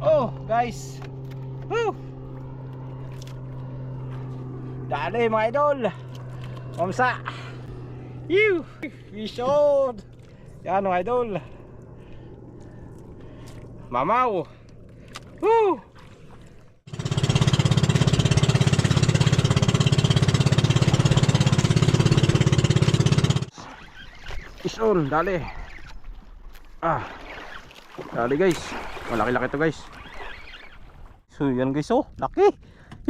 Oh guys, woo! Dali mga idol. Mamsa. Yew! Fish on! Yan mga idol. Mamaw. Woo! Fish on, dali. Dali guys. Malaki-laki to guys. So yan guys, oh, laki.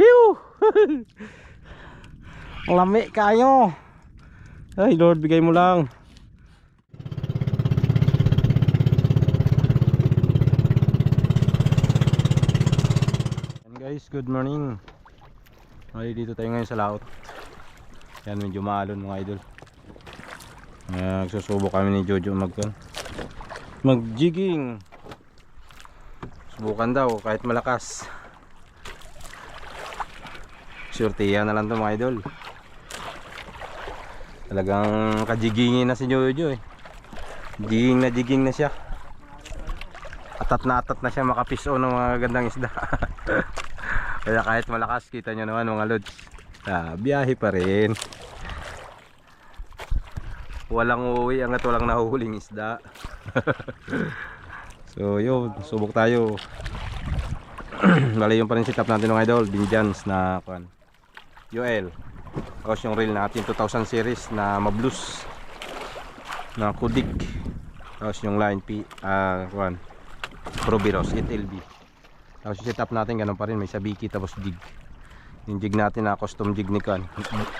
Yew! Ang lami kayo. Ay Lord, bigay mo lang. Yan guys, good morning. Ay, dito tayo ngayon sa laot. Yan, medyo maalon mga idol. Nagsusubok kami ni Jojo mag-jigging. Subukan daw kahit malakas. Surtiya na lang to mga idol. Talagang kajigingin na si Jojo eh. Jigging na siya. Atat na siya makapiso ng mga gandang isda. Kaya kahit malakas, kita nyo naman mga lods, biyahe pa rin. Walang uuwi hanggat walang nahuhuling isda. So yun, subok tayo. Bali yung pa rin setup natin mga idol, Binjans na UL. Tapos yung reel natin 2000 series na Mablus na Kudik. Tapos yung line Probiros 8LB. Tapos yung setup natin ganun pa rin, may sabiki tapos jig. Yung jig natin na custom jig ni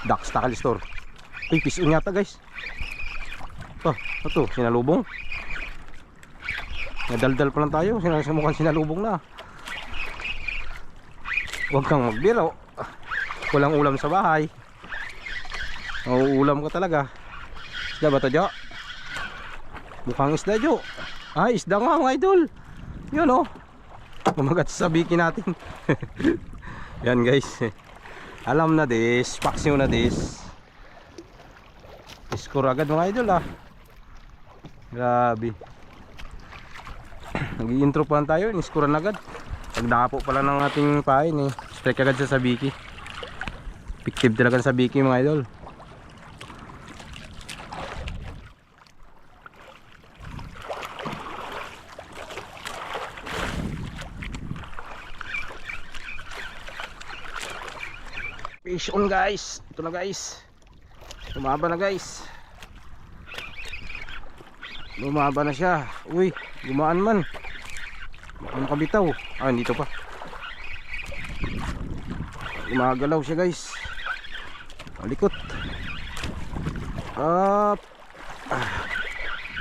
Dax Tackle Store. Uy, piso yata guys. Ito, sinalubong. Nadaldal pa lang tayo, mukhang sinalubong na. Huwag kang magbiro. Walang ulam sa bahay. Ulam ka talaga. Isda ba ito, Jo? Mukhang isda, Jo. Isda nga mga idol. Yun o. Kumagat sa sabiki natin. Yan guys. Alam na this. Paksyo na this. Score agad mga idol Grabe. Nag-i-intro pa tayo, niskuran agad. Pag nakapo pala ng ating pain strike agad sa sabiki. Effective talaga sa sabiki mga idol. Fish on guys. Ito na guys. Lumaba na guys. Lumaba na siya. Uy, gumaan man. Baka makabitaw. Dito pa. Gumagalaw siya guys. Malikot.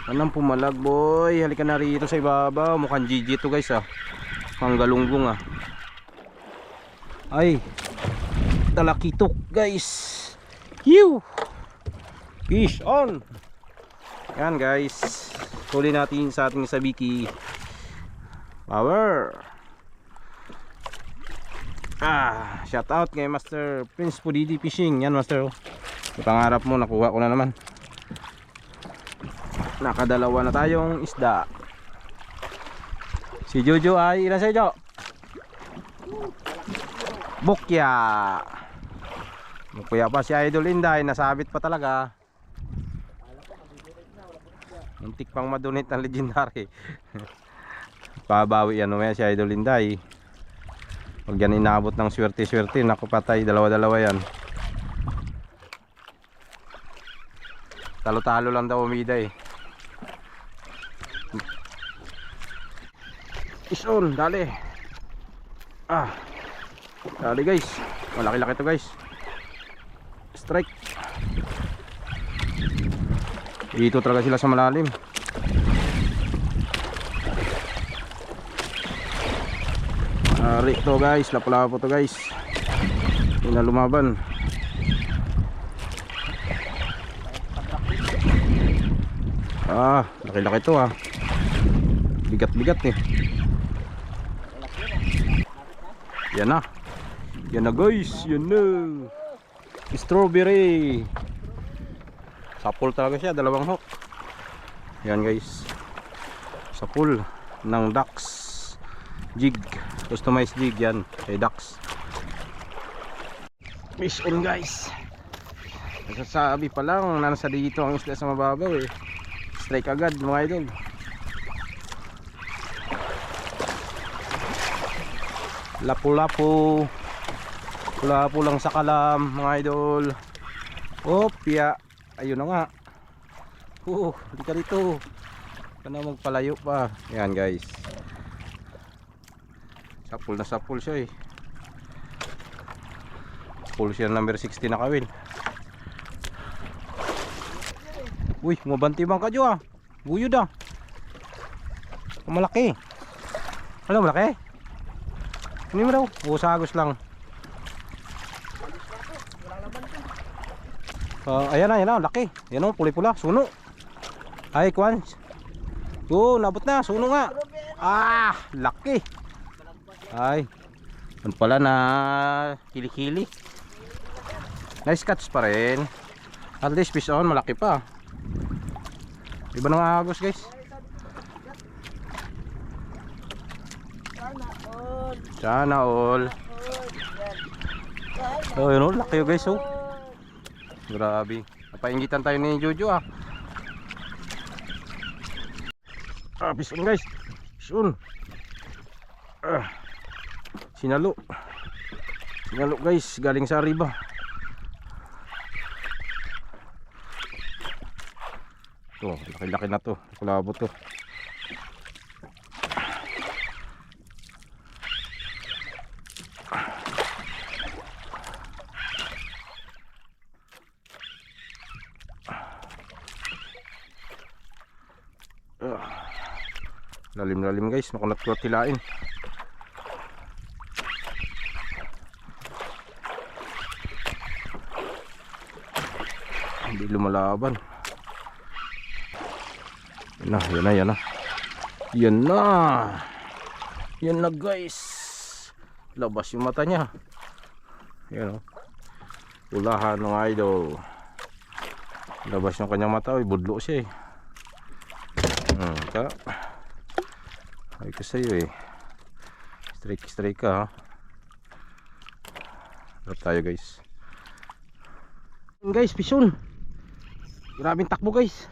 Anong pumalag boy. Halika na rito sa ibaba. Mukhang GG to guys Panggalunggong Ay, talakitok guys. Yew! Fish on. Yan guys, huli natin sa ating sabiki. Power. Shout out kay Master Prince Pudidi Fishing. Yan master, yung pangarap mo nakuha ko na naman. Nakadalawa na tayong isda. Si Jojo ay ilan sa Jo? Bukya. Bukya pa si Idol Inday, nasabit pa talaga. Muntik pang madunit ng legendary. Pabawi yan mamaya si Idol Inday. Pag yan inabot ng swerte-swerte, naku patay, dalawa-dalawa yan. Talo-talo lang daw umida Ison, dali. Dali guys. Malaki-laki to guys. Strike. Dito talaga sila sa malalim. Ari to guys, lapo-lapo to guys. Hindi na lumaban. Laki-laki to Bigat-bigat Yan na. Yan na guys, yan na. Strawberry. Sapul talaga siya, dalawang hook. Yan guys. Sapul ng Dax Jig, customized jig yan kay Dax. Fish on guys. Nasasabi pa lang nasa dito ang isda sa mababaw eh. Strike agad mga idol. Lapu-lapu. Lapu lang sa kalam mga idol. Opya. Ayun na nga. Hindi ka dito. Kana magpalayo pa. Yan guys. Sapul na sapul siya eh. Full siya number 60 na kawil. Uy, mabanti bang kadyo ah. Buyod ah. Malaki. Ano malaki? Hindi mo daw. Sagos lang. Ayan na, laki. Ayan o, puli-pula, suno. Ay, kwan. Nabot na, suno nga. Laki. Ay, ano pala na kili-kili. Nice catch pa rin. At least fish on, malaki pa. Iba nang agos guys. Sana all. Yun o, laki guys oh. Grabe. Napaingitan tayo ni Jojo ah. Fish on guys. Fish on. Sinalo. Sinalo guys, galing sa riba. Laki-laki na to. Kulabo to. Lalim-lalim guys, makunat-kunat tilain. Hindi lumalaban. Yan na guys. Labas yung mata niya. Yan o. Ulahan ng idol. Labas yung kanyang mata. Budlo siya eh. Ay ko sa'yo eh. Strike ka ha. Harap tayo guys. Guys, pison. Grabing takbo guys.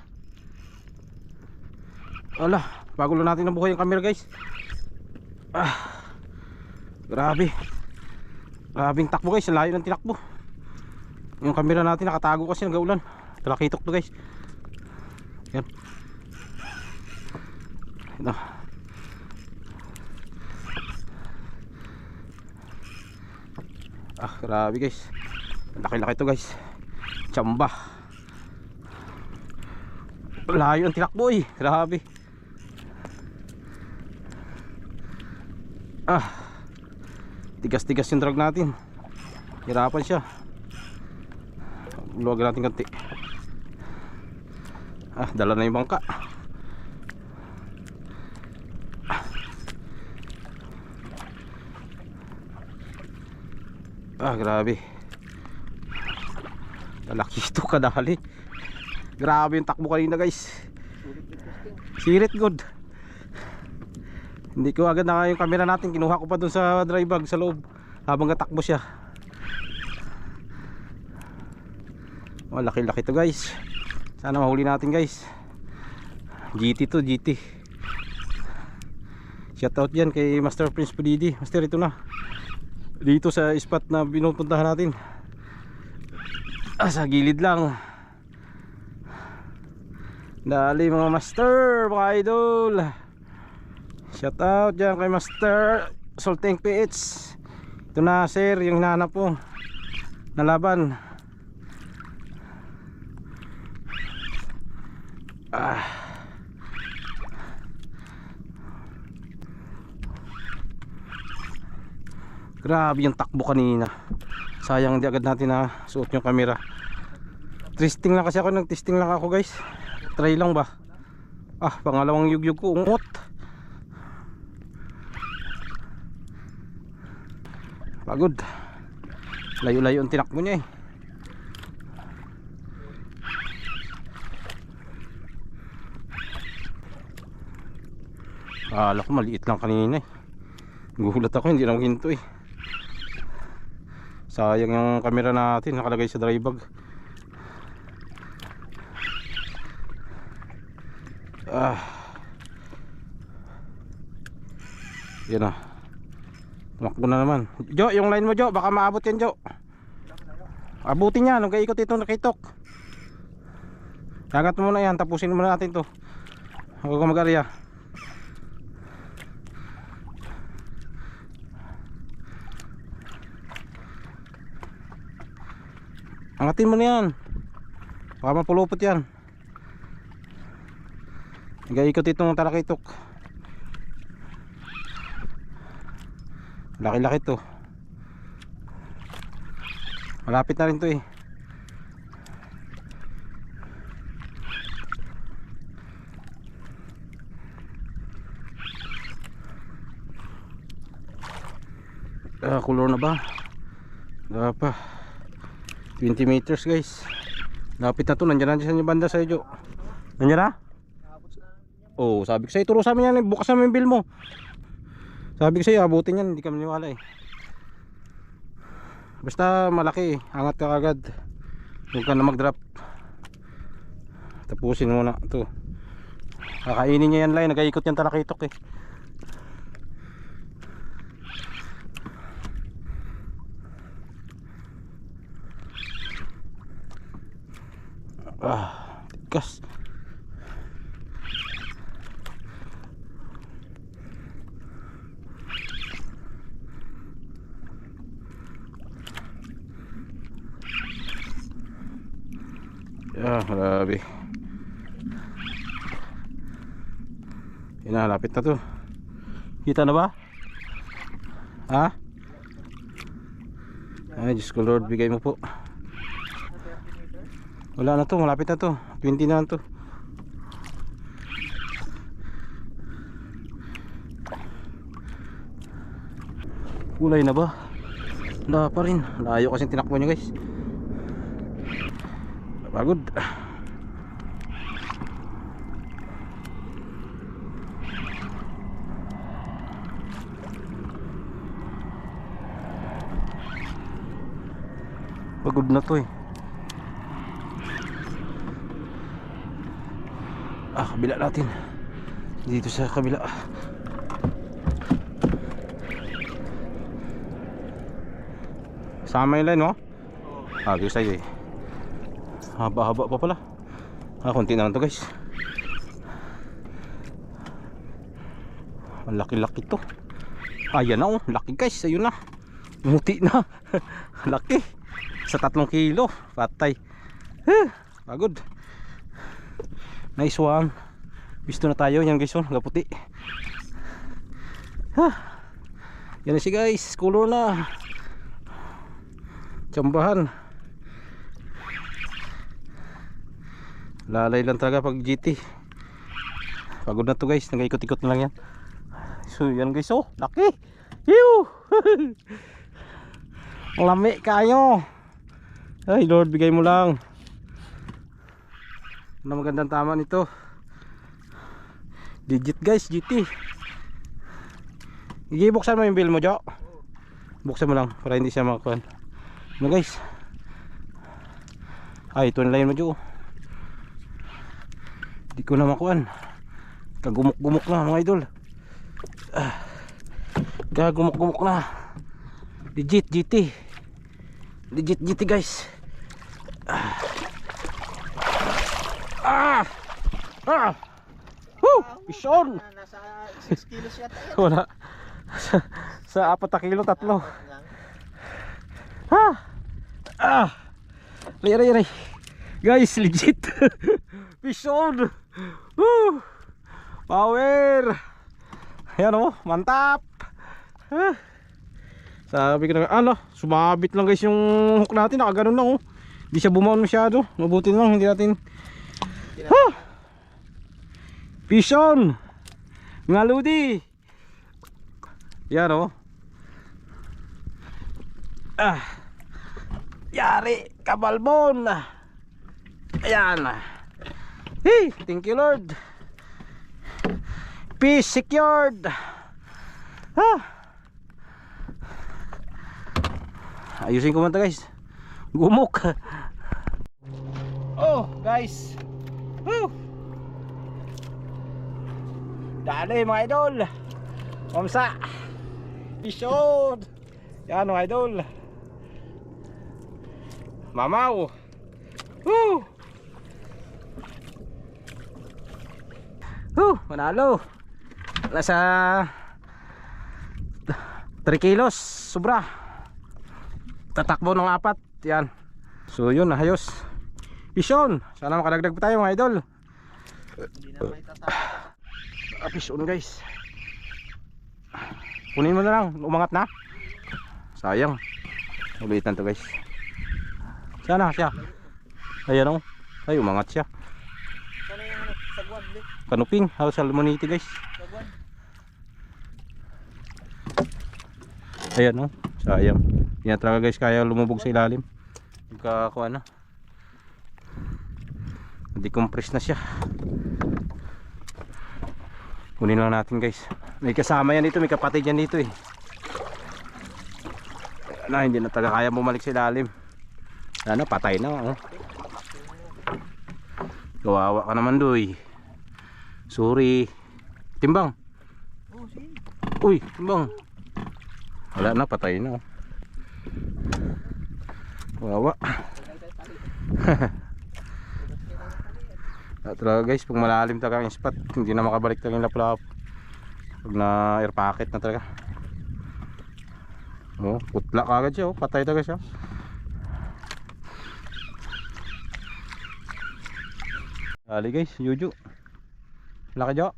Wala, pagulo natin ang buhay yung camera guys. Grabe. Grabing takbo guys, layo ng tinakbo. Yung camera natin nakatago kasi nag-aulan. Talakitok to guys. Yan. Ito. Grabe guys. Laki-laki to guys. Tsamba. Layo ang tinakbo eh. Grabe. Tigas-tigas yung drag natin. Hirapan siya. Luwagan natin konti. Dala na yung bangka. Grabe. Lalaki ito kadali. Grabe yung takbo kanina guys. Sirit good. Hindi ko agad na yung camera natin. Kinuha ko pa dun sa dry bag sa loob habang natakbo siya. Laki-laki to guys. Sana mahuli natin guys. GT to, GT. Shout out yan kay Master Prince Pudidi. Master, ito na. Dito sa spot na pinupuntahan natin. Sa gilid lang. Dali mga master, mga idol. Shout out dyan kay Master Solteng PH. Ito na sir, yung hinahanap po na laban. Grabe yung takbo kanina. Sayang hindi agad natin na suot yung camera. Testing lang kasi ako, nag-testing lang ako guys. Try lang ba. Pangalawang yugyug ko, ungot. Pagod. Layo-layo ang tinakbo niya eh. Akala ko maliit lang kanina eh. Gulat ako, hindi na maginto eh. Sayang yung camera natin nakalagay sa dry bag. Yan na. Tumakbo na naman. Jo, yung line mo Jo, baka maabot yan Jo. Abutin yan, huwag ikot ito nakitok. Dagat mo na yan, tapusin muna natin to. Huwag ka mag-arya. Angatin mo na yan. Baka mapulupot yan. Nag-ikot itong talakitok. Laki-laki to. Malapit na rin to eh. Kulor na ba? Wala pa. 20 meters guys. Lapit na to. Nandiyan na sa banda sa iyo. Nandiyan na? Oh, sabi ko sa'yo, turo sa amin yan. Bukas namin yung bill mo. Sabi ko sa'yo, abutin yan. Hindi ka maniwala eh. Basta malaki eh. Angat ka agad. Huwag ka na mag-drop. Tapusin mo na ito. Kakainin niya yan line. Nag-iikot yan talakitok eh. Tikas. Grabe. Lapit na to. Kita na ba? Ha? Ay, Diyos ko Lord, bigay mo po. Wala na to, malapit na to. 20 na to. Kulay na ba? Wala pa rin. Layo kasi tinakbo niya guys. Pagod. Pagod na to eh. Kabila natin. Dito sa kabila. Sama yung line, no? Dito sa'yo eh. Haba-haba pa pala. Konti na lang to guys. Ang laki-laki to. Ayan na oh, laki guys. Ayun na. Muti na. Laki. Sa 3 kilo. Patay. Pagod. Nice one. Visto na tayo. Yan guys oh, gaputi. Yan na si guys. Color na. Tsambahan. Lalay lang talaga pag GT. Pagod na to guys. Nag-ikot-ikot na lang yan. So yan guys oh, laki. Yuh. Lami kayo. Ay Lord, bigay mo lang. Ano magandang tama nito. Digit guys, GT. Buksan mo yung bill mo Jo. Buksan mo lang para hindi siya makakuan. Ano guys. Ay ito na line mo Jo. Hindi ko na makuan. Kagumok-gumok na mga idol. Kagumok-gumok na. Legit GT. Legit GT guys. Fish on. Nasa 6 kilos yata yan. Wala. Sa 4 kilo 3. Ray. Guys, legit. Fish on. Power. Ayan oh, mantap. Sabi ko na, sumabit lang guys yung hook natin. Nakaganon lang oh. Hindi siya bumaon masyado. Mabuti lang, hindi natin. Fish on. Mga ludi. Yan oh. Yari, kabalbon. Ayan. Hey, thank you Lord. Fish secured. Ayusin ko muna guys. Gumok. Oh guys. Woo! Dali mga idol. Mamsa. Episode. Yan mga idol. Mamaw. Woo! Manalo. Nasa 3 kilos. Sobra. Tatakbo ng 4. Yan. So yun, ayos. Pison. Sana makadagdag pa tayo mga idol. Hindi na may tatapos. Pison guys. Kunin mo na lang. Umangat na. Sayang. Ulitan to guys. Sana siya. Ayan o. Ay umangat siya. Sana yung ano, sagwan, di? Kanuping. Halos salmonite guys. Sagwan. Ayan o. Sayang. Yan talaga guys. Kaya lumubog sa ilalim. Pagkakuha na. Decompress na siya. Kunin lang natin guys. May kasama yan dito. May kapatid yan dito eh. Na hindi na talaga kaya bumalik sa ilalim. Ano, patay na oh. Kawawa ka naman doy. Sorry. Timbang. Oh, sige. Uy, timbang. Wala na, patay na oh. Kawawa. Talaga guys, pag malalim talaga yung spot, hindi na makabalik talaga yung laplap. Pag na air pocket na talaga. Oh, putla kagad siya oh. Patay talaga siya. Dali guys, Juju. Laki jo.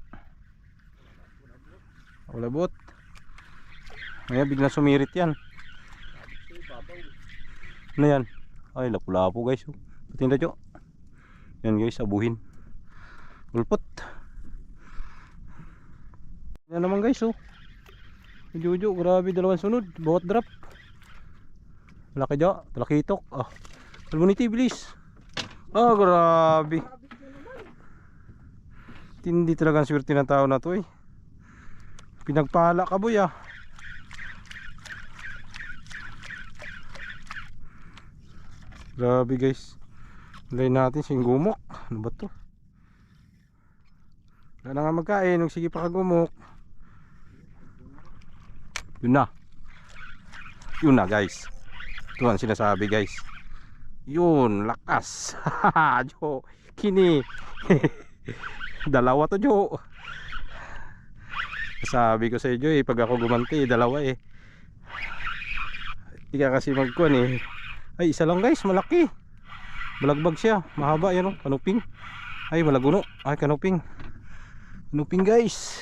Wala bot. Ngayon biglang sumirit yan. Ano yan? Ay, lapu-lapu guys oh. Patinda jo. Yan guys, abuhin. Ulpot. Yan naman guys oh. Juju, grabe, dalawang sunod. Bawat drop. Laki jo, talakitok. Ah, salmonite bilis. Ah, grabe. Hindi talaga ang swerte ng tao na to eh. Pinagpala ka boy ah. Grabe guys. Lay natin sing gumok. Ano ba to? Wala na nga magkain. Huwag sige pa kagumok. Yun na. Yun na guys. Ito ang sinasabi guys. Yun. Lakas. Jo. Kini. Dalawa to jo. Sabi ko sa inyo eh. Pag ako gumanti dalawa eh. Hindi ka kasi magkuhan eh. Ay isa lang guys. Malaki. Malagbag siya. Mahaba yan oh. Kanuping. Ay malaguno. Ay kanuping. Kanuping guys.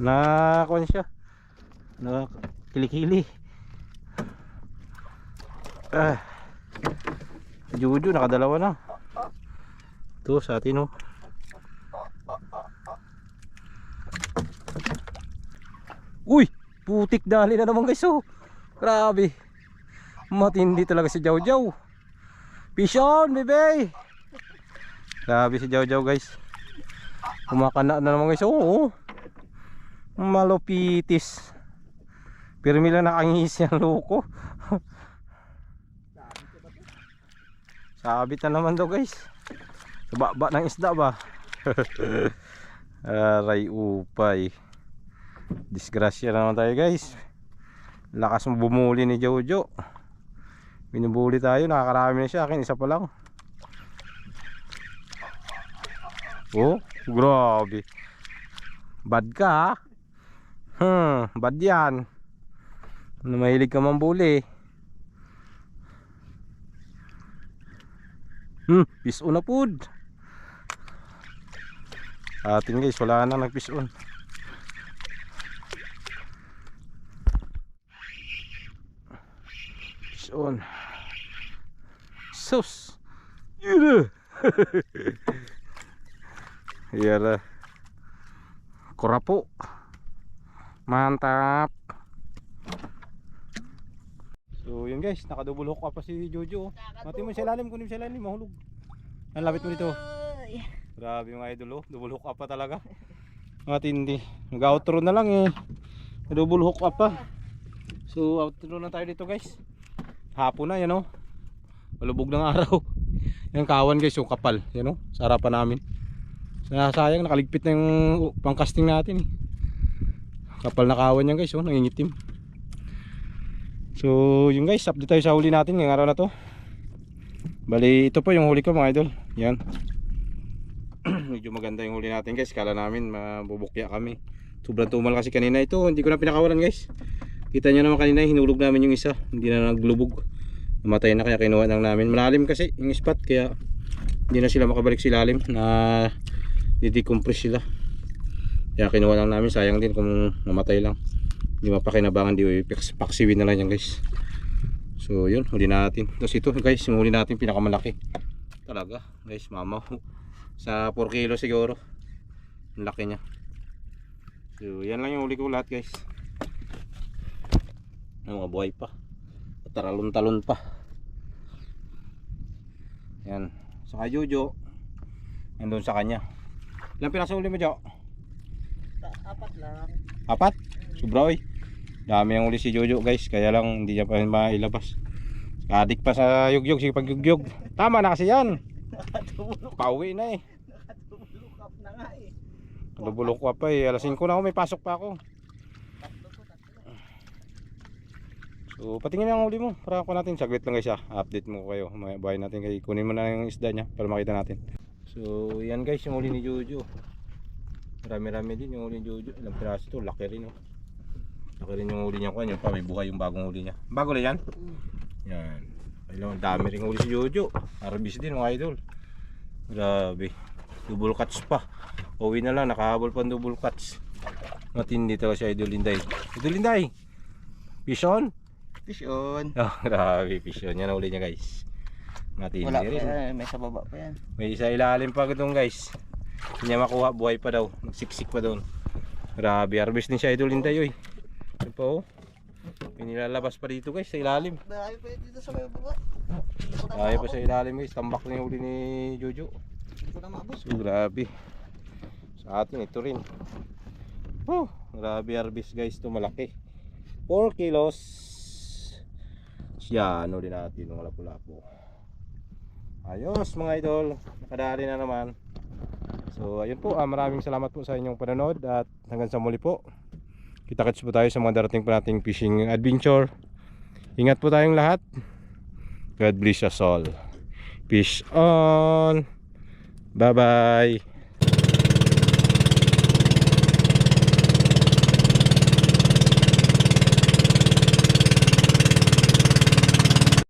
Nakuhan siya. Na kilikili. Juju nakadalawa na. Ito sa atin oh. Uy, putik dali na naman guys oh. Grabe. Matindi talaga si Jaw Jaw. Pison, bebe. Grabe si Jaw Jaw guys. Kumakana na naman guys oh. Malopitis. Pero mila nakangis yan loko. Sabit na naman daw guys. Baba ng isda ba? Aray upay. Disgrasya naman tayo guys. Lakas mo bumuli ni Jojo. Binubuli tayo, nakakarami na siya. Akin isa pa lang. Oh, grabe. Bad ka ha? Bad yan. Ano, mahilig ka mambuli. Piso na food. Atin guys, wala na nagpiso. Piso. Sus. Yun. Yara. Kurapo. Mantap. So yun guys, nakadouble hook pa si Jojo. Mati mo sa ilalim, kunin mo sa ilalim, mahulog. Ang lapit mo dito. Grabe mga idol oh, double hook up pa talaga. Matindi. Nag-outro na lang eh. Double hook up pa. So outro na tayo dito guys. Hapon na yan o. Malubog ng araw. Yung kawan guys, yung kapal. Yan o, sa harapan namin. Sayang, nakaligpit na yung pangkasting natin eh. Kapal na kawan yan guys, oh, nangingitim. So yung guys, update tayo sa huli natin ngayong araw na to. Bali ito po yung huli ko mga idol. Yan. Medyo maganda yung huli natin guys. Kala namin mabubukya kami. Sobrang tumal kasi kanina ito. Hindi ko na pinakawalan guys. Kita nyo naman kanina hinulog namin yung isa. Hindi na naglubog. Namatay na kaya kinuha lang namin. Malalim kasi yung spot kaya hindi na sila makabalik sa ilalim. Na didecompress sila. Kaya kinuha lang namin. Sayang din kung namatay lang. Hindi mapakinabangan. Di paksiwin na lang yan guys. So yun, huli natin. Tapos ito guys, yung huli natin pinakamalaki. Talaga guys, mamaw. Sa 4 kilo siguro. Ang laki niya. So yan lang yung huli ko lahat guys. Ang mga buhay pa. Taralon-talon pa. Yan. Saka Jojo. Nandun sa kanya. Ilang piraso huli mo Jo? 4 lang. 4? Sobra oy. Dami ang uli si Jojo guys, kaya lang hindi niya pa mailabas. Adik pa sa yugyog, sige pag yugyog. Tama na kasi yan. Pauwi na eh. Nakatulog up na nga eh. Lubulok ko pa eh, alas 5 na ako, may pasok pa ako. So patingin na ang uli mo, para ako natin, saglit lang guys ha. Update mo kayo, buhay natin kay kunin mo na yung isda niya para makita natin. So yan guys yung uli ni Jojo. Marami-rami din yung uli ni Jojo. Ilang piraso ito, laki rin oh. Laki rin yung uli niya ko, yun pa may buhay yung bagong uli niya. Bago na yan? Yan. Ayun, dami rin uli si Jojo. Arbis din mga idol. Grabe. Double catch pa. Uwi na lang, nakahabol pa double catch. Matindi talaga si Idol Inday. Idol Inday! Fish on? Fish on. Oh, grabe fish on. Yan ang uli niya guys. Matindi Wala rin. pa yan, may sa baba pa yan. May isa ilalim pa doon guys. Hindi niya makuha, buhay pa daw. Nagsiksik pa doon. Grabe, arbis din si Idol Inday oy. Yan pa oh. Pinilalabas pa dito guys sa ilalim. Dahil pa dito sa may baba. Ay pa sa ilalim guys. Tambak na yung uli ni Jojo. Hindi ko na maabot. So grabe. Sa atin ito rin. Oh, grabe arbis guys, ito malaki. 4 kilos. Siya, ano din natin ng lapu-lapu. Ayos mga idol, nakadali na naman. So ayun po, maraming salamat po sa inyong panonood at hanggang sa muli po. Kita-kits po tayo sa mga darating pa nating fishing adventure. Ingat po tayong lahat. God bless us all. Fish on. Bye bye.